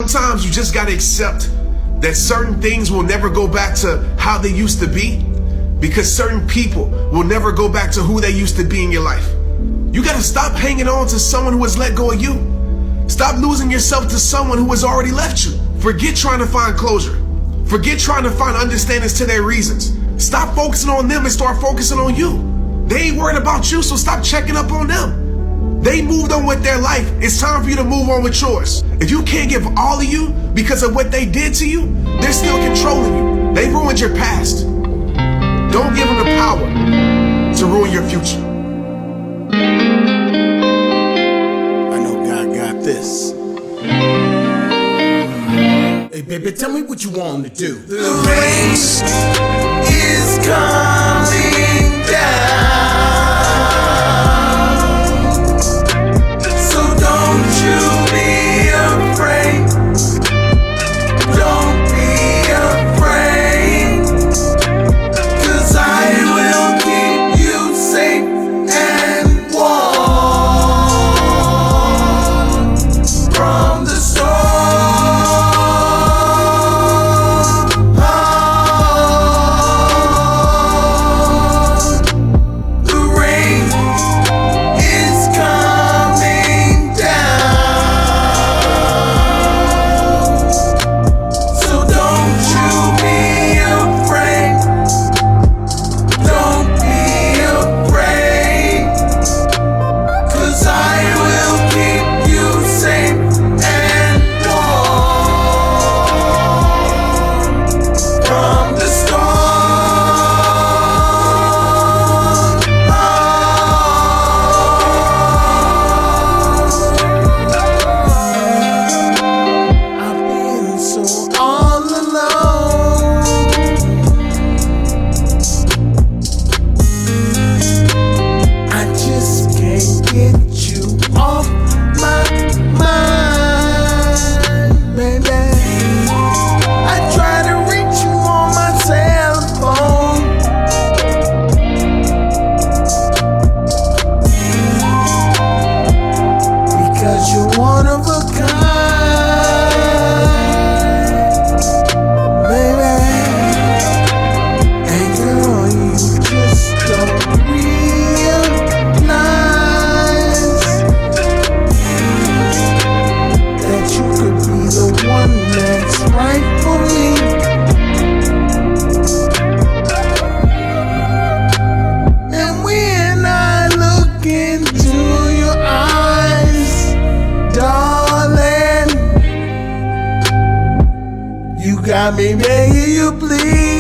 Sometimes you just gotta accept that certain things will never go back to how they used to be, because certain people will never go back to who they used to be in your life. You gotta stop hanging on to someone who has let go of you. Stop losing yourself to someone who has already left you. Forget trying to find closure. Forget trying to find understandings to their reasons. Stop focusing on them and start focusing on you. They ain't worried about you, so stop checking up on them. They moved on with their life. It's time for you to move on with yours. If you can't give all of you because of what they did to you, they're still controlling you. They ruined your past. Don't give them the power to ruin your future. I know God got this. Hey baby, tell me what you want to do. The rain is coming down, so don't you be afraid. Don't be afraid, 'cause I will keep you safe and warm from the storm. You got me begging you, please.